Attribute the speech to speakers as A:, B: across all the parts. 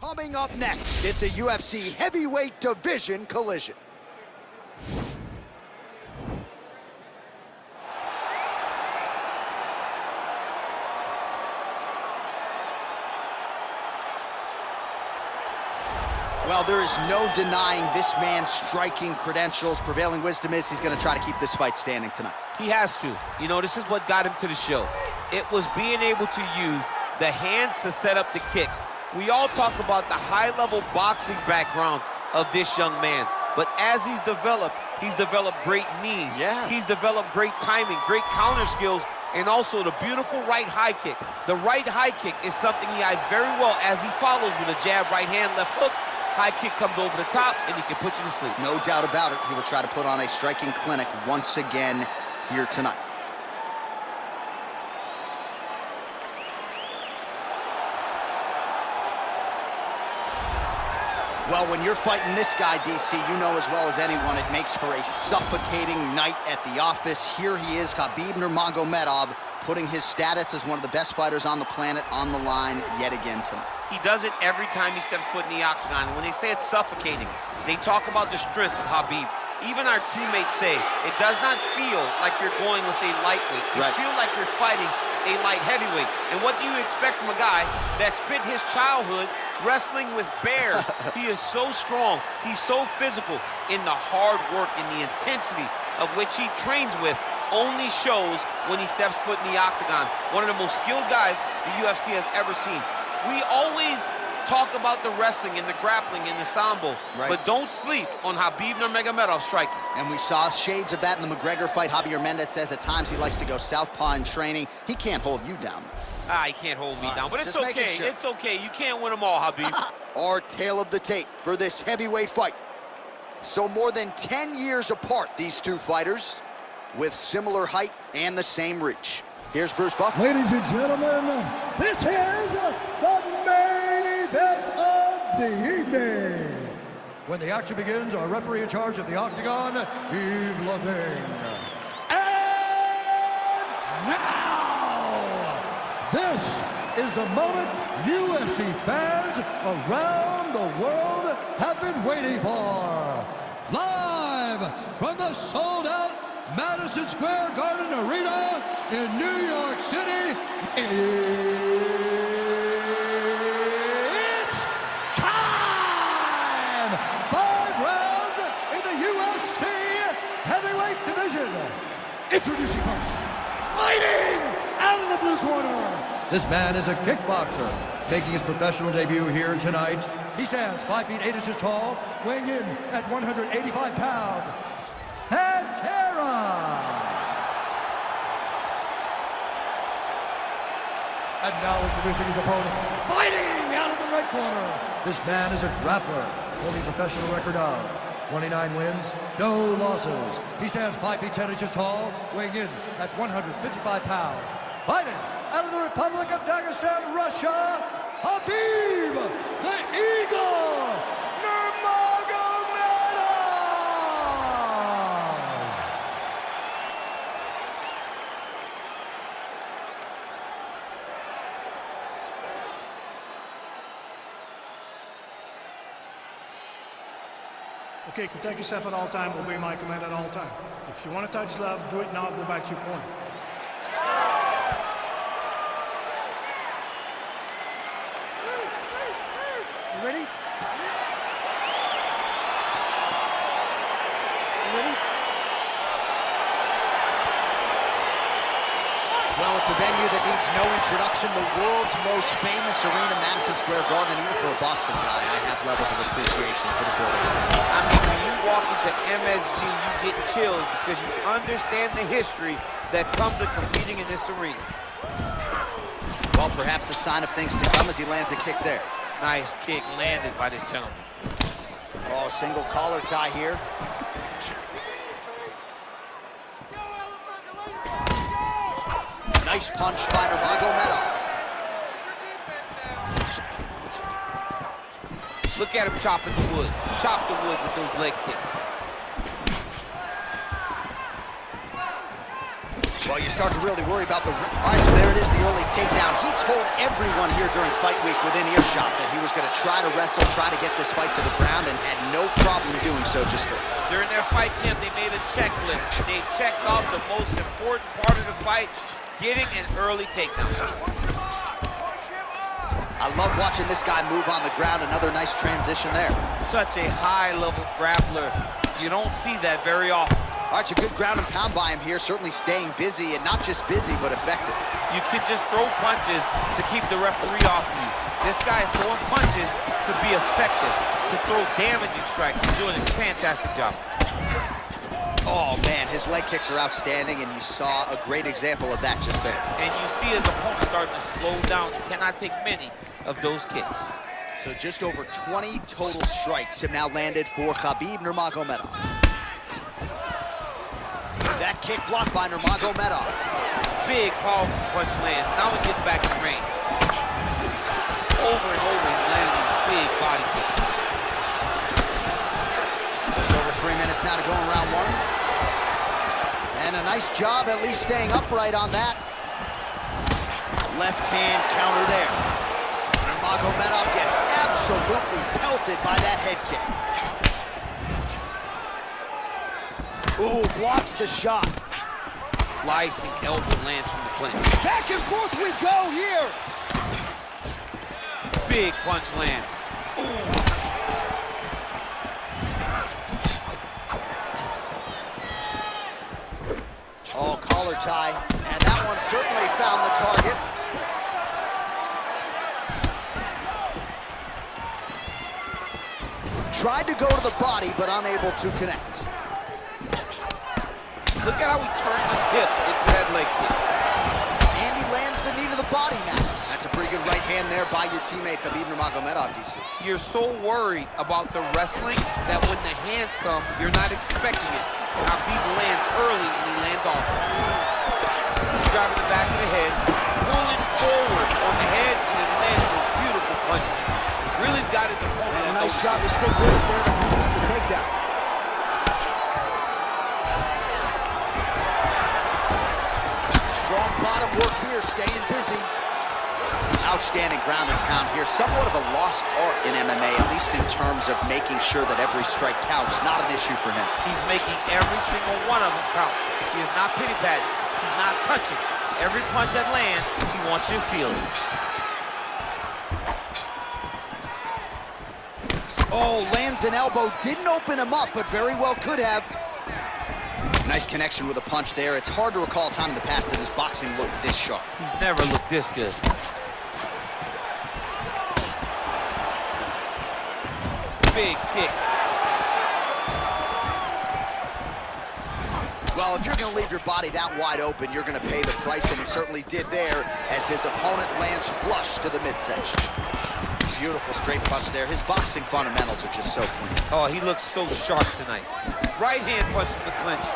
A: Coming up next, it's a UFC heavyweight division collision. Well, there is no denying this man's striking credentials. Prevailing wisdom is he's going to try to keep this fight standing tonight.
B: He has to. You know, this is what got him to the show. It was being able to use the hands to set up the kicks. We all talk about the high-level boxing background of this young man. But as he's developed great knees.
A: Yeah.
B: He's developed great timing, great counter skills, and also the beautiful right high kick. The right high kick is something he hides very well as he follows with a jab, right hand, left hook. High kick comes over the top, and he can put you to sleep.
A: No doubt about it. He will try to put on a striking clinic once again here tonight. Well, when you're fighting this guy, DC, you know as well as anyone, it makes for a suffocating night at the office. Here he is, Khabib Nurmagomedov, putting his status as one of the best fighters on the planet on the line yet again tonight.
B: He does it every time he steps foot in the octagon. When they say it's suffocating, they talk about the strength of Khabib. Even our teammates say it does not feel like you're going with a lightweight. You feel like you're fighting a light heavyweight. And what do you expect from a guy that spent his childhood wrestling with bears? He is so strong, he's so physical, in the hard work and the intensity of which he trains with only shows when he steps foot in the octagon. One of the most skilled guys the UFC has ever seen. We always talk about the wrestling and the grappling and the sambo, but don't sleep on Khabib Nurmagomedov striking. And we saw shades of that in the McGregor fight. Javier Mendez says at times he likes to go southpaw in training. He can't hold you down. He can't hold me down, but it's okay. Sure. It's okay. You can't win them all, Khabib.
A: Our tale of the tape for this heavyweight fight. So more than 10 years apart, these two fighters, with similar height and the same reach. Here's Bruce Buffer.
C: Ladies and gentlemen, this is the main event of the evening. When the action begins, our referee in charge of the octagon, Yves Levine. And now, this is the moment UFC fans around the world have been waiting for. Live from the sold-out Madison Square Garden Arena in New York City, it's time! 5 rounds in the UFC heavyweight division. Introducing first, fighting out of the blue corner. This man is a kickboxer, making his professional debut here tonight. He stands 5 feet 8 inches tall, weighing in at 185 pounds. Pantera! And now introducing his opponent, fighting out of the red corner. This man is a grappler, holding a professional record of 29 wins, no losses. He stands 5 feet 10 inches tall, weighing in at 155 pounds. Fighting out of the Republic of Dagestan, Russia, Khabib the Eagle Nurmagomedov!
D: Okay, protect yourself at all time, obey my command at all time. If you want to touch left, do it now, go back to your corner. You ready? You ready?
A: Well, it's a venue that needs no introduction. The world's most famous arena, Madison Square Garden. Even for a Boston guy, I have levels of appreciation for the building.
B: I mean, when you walk into MSG, you get chills because you understand the history that comes with competing in this arena.
A: Well, perhaps a sign of things to come as he lands a kick there.
B: Nice kick landed by this gentleman.
A: Oh, single collar tie here. Nice punch by Nurmagomedov.
B: Look at him chopping the wood. Chop the wood with those leg kicks.
A: Well, you start to really worry about the... All right, so there it is, the early takedown. He told everyone here during fight week within earshot that he was going to try to wrestle, try to get this fight to the ground, and had no problem doing so just there.
B: During their fight camp, they made a checklist. They checked off the most important part of the fight, getting an early takedown.
A: I love watching this guy move on the ground. Another nice transition there.
B: Such a high-level grappler. You don't see that very often.
A: All right, so good ground and pound by him here, certainly staying busy, and not just busy, but effective.
B: You can just throw punches to keep the referee off you. This guy is throwing punches to be effective, to throw damaging strikes. He's doing a fantastic job.
A: Oh, man, his leg kicks are outstanding, and you saw a great example of that just there.
B: And you see his opponent starting to slow down. He cannot take many of those kicks.
A: So just over 20 total strikes have now landed for Khabib Nurmagomedov. That kick blocked by Nurmagomedov.
B: Big, powerful punch lands. Now he gets back in range. Over and over, he's landing these big body kicks.
A: Just over 3 minutes now to go in round one. And a nice job at least staying upright on that. Left hand counter there. Nurmagomedov gets absolutely pelted by that head kick. Ooh, blocks the shot.
B: Slicing elbow lands from the clinch.
A: Back and forth we go here.
B: Big punch land. Ooh.
A: Oh, collar tie. And that one certainly found the target. Tried to go to the body, but unable to connect.
B: Look at how he turned his hip into that leg kick.
A: And he lands the knee to the body now. That's a pretty good right hand there by your teammate, Khabib Nurmagomedov, DC.
B: You're so worried about the wrestling that when the hands come, you're not expecting it. Khabib lands early and he lands off. He's driving the back of the head, pulling forward on the head, and then lands a beautiful punch. Really's got his opponent.
A: And a nice job to stick with it there to complete the takedown. Strong bottom work here, staying busy. Outstanding ground and pound here. Somewhat of a lost art in MMA, at least in terms of making sure that every strike counts. Not an issue for him.
B: He's making every single one of them count. He is not pity-patting. He's not touching. Every punch that lands, he wants you to feel it.
A: Oh, lands an elbow. Didn't open him up, but very well could have. Nice connection with a punch there. It's hard to recall a time in the past that his boxing looked this sharp.
B: He's never looked this good. Big kick.
A: Well, if you're going to leave your body that wide open, you're going to pay the price, and he certainly did there as his opponent lands flush to the midsection. Beautiful straight punch there. His boxing fundamentals are just so clean.
B: Oh, he looks so sharp tonight. Right hand punch from the clinch.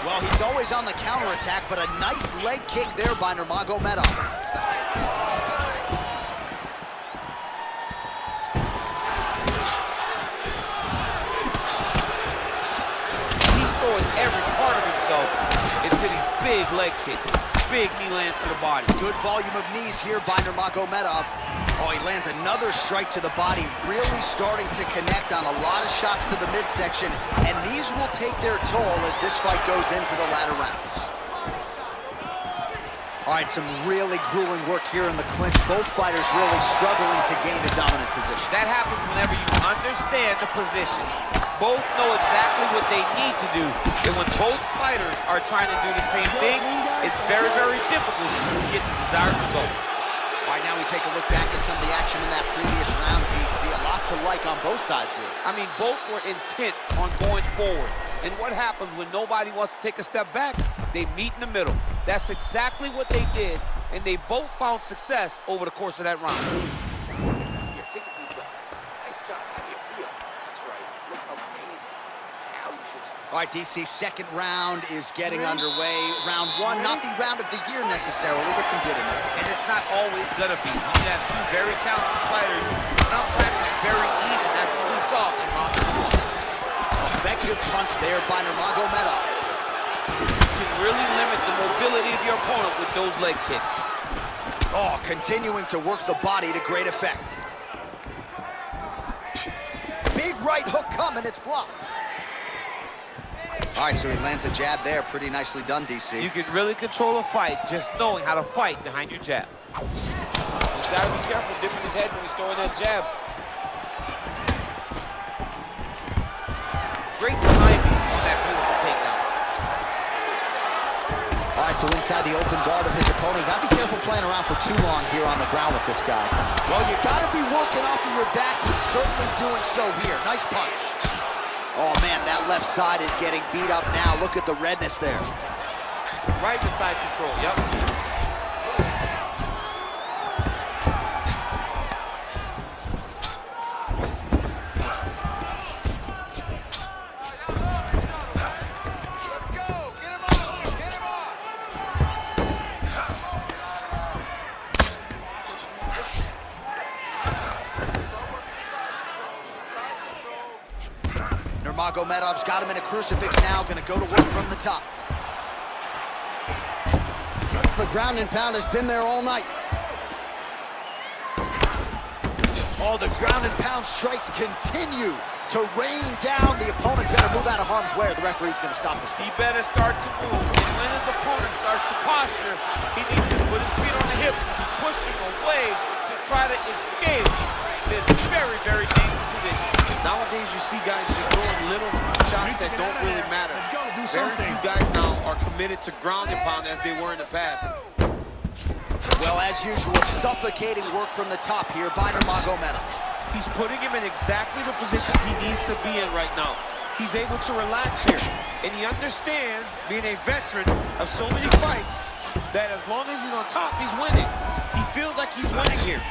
A: Well, he's always on the counterattack, but a nice leg kick there by Nurmagomedov.
B: He's throwing every part of himself into these big leg kicks. Big knee lands to the body.
A: Good volume of knees here by Nurmagomedov. Oh, he lands another strike to the body, really starting to connect on a lot of shots to the midsection, and these will take their toll as this fight goes into the latter rounds. All right, some really grueling work here in the clinch. Both fighters really struggling to gain a dominant position.
B: That happens whenever you understand the position. Both know exactly what they need to do, and when both fighters are trying to do the same thing, it's very, very difficult to get the desired result.
A: All right, now we take a look back at some of the action in that previous round, DC. A lot to like on both sides, really.
B: I mean, both were intent on going forward. And what happens when nobody wants to take a step back? They meet in the middle. That's exactly what they did, and they both found success over the course of that round.
E: Here, take a deep breath. Nice job. How do you feel? That's right. Look amazing. Now you should...
A: All right, DC, second round is getting underway. Round one, not the round of the year necessarily, but some good in there.
B: And it's not always gonna be. You have two very talented fighters. Sometimes it's very even. That's what we saw in round number one.
A: Effective punch there by Nurmagomedov.
B: You can really limit the mobility of your opponent with those leg kicks.
A: Oh, continuing to work the body to great effect. Big right hook coming, it's blocked. All right, so he lands a jab there. Pretty nicely done, DC.
B: You can really control a fight just knowing how to fight behind your jab. He's got to be careful dipping his head when he's throwing that jab. Great timing on that beautiful takedown.
A: All right, so inside the open guard of his opponent. You got to be careful playing around for too long here on the ground with this guy. Well, you got to be working off of your back. He's certainly doing so here. Nice punch. Oh, man, that left side is getting beat up now. Look at the redness there.
B: Right to side control, yep.
A: Nurmagomedov's got him in a crucifix now, gonna go to work from the top. The ground and pound has been there all night. Oh, the ground and pound strikes continue to rain down. The opponent better move out of harm's way or the referee's gonna stop this.
B: He better start to move. And when his opponent starts to posture, he needs to put his feet on the hip, push him away to try to escape this very, very dangerous position. Nowadays, you see guys just throwing little shots that don't really matter. Very few guys now are committed to ground and pound as they were in the past.
A: Well, as usual, suffocating work from the top here by Nurmagomedov.
B: He's putting him in exactly the position he needs to be in right now. He's able to relax here, and he understands, being a veteran of so many fights, that as long as he's on top, he's winning. He feels like he's winning here.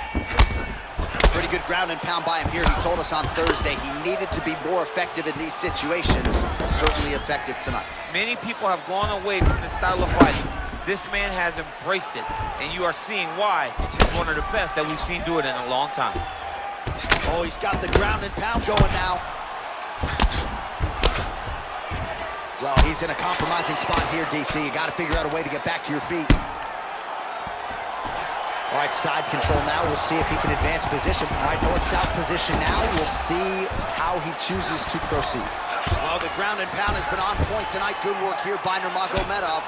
A: Pretty good ground and pound by him here. He told us on Thursday he needed to be more effective in these situations. Certainly effective tonight.
B: Many people have gone away from this style of fighting. This man has embraced it, and you are seeing why he's one of the best that we've seen do it in a long time.
A: Oh, he's got the ground and pound going now. Well, he's in a compromising spot here, DC. You got to figure out a way to get back to your feet. All right, side control now. We'll see if he can advance position. All right, north-south position now. We'll see how he chooses to proceed. Well, the ground and pound has been on point tonight. Good work here by Nurmagomedov.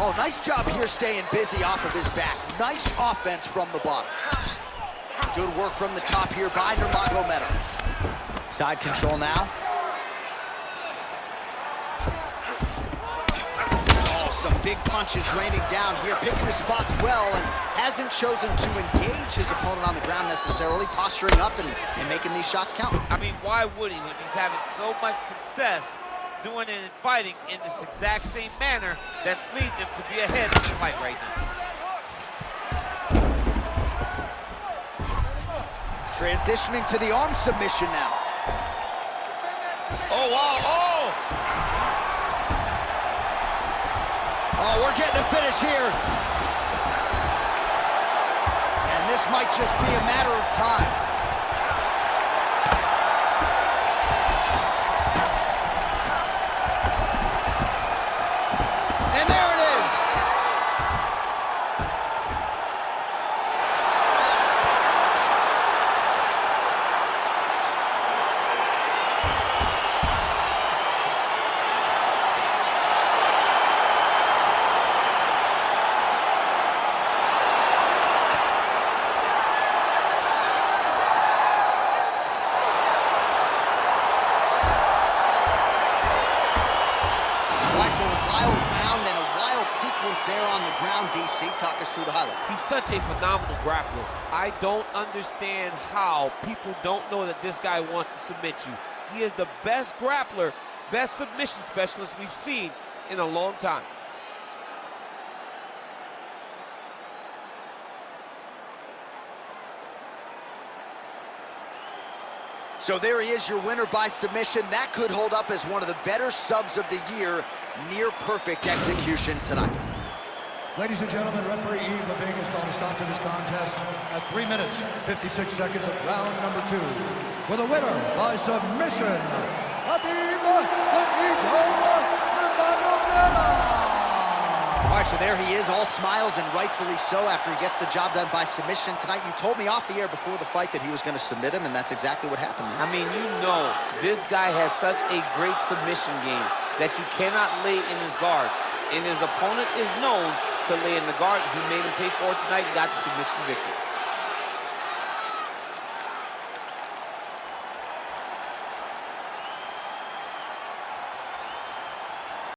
A: Oh, nice job here staying busy off of his back. Nice offense from the bottom. Good work from the top here by Nurmagomedov. Side control now. Some big punches raining down here, picking his spots well, and hasn't chosen to engage his opponent on the ground necessarily, posturing up and making these shots count.
B: I mean, why would he when he's having so much success doing it and fighting in this exact same manner that's leading him to be ahead in the fight right now?
A: Transitioning to the arm submission now.
B: Oh, wow, oh!
A: Oh, we're getting a finish here. And this might just be a matter of time. And there it is. There on the ground, DC. Talk us through the highlight.
B: He's such a phenomenal grappler. I don't understand how people don't know that this guy wants to submit you. He is the best grappler, best submission specialist we've seen in a long time.
A: So there he is, your winner by submission. That could hold up as one of the better subs of the year. Near perfect execution tonight.
C: Ladies and gentlemen, referee Yves Leving has called a stop to this contest at 3 minutes, 56 seconds of round number 2. With a winner by submission, Khabib Nurmagomedov.
A: All right, so there he is, all smiles, and rightfully so, after he gets the job done by submission tonight. You told me off the air before the fight that he was going to submit him, and that's exactly what happened.
B: I mean, you know, this guy has such a great submission game that you cannot lay in his guard. And his opponent is known to lay in the guard. He made him pay for it tonight and got the submission victory.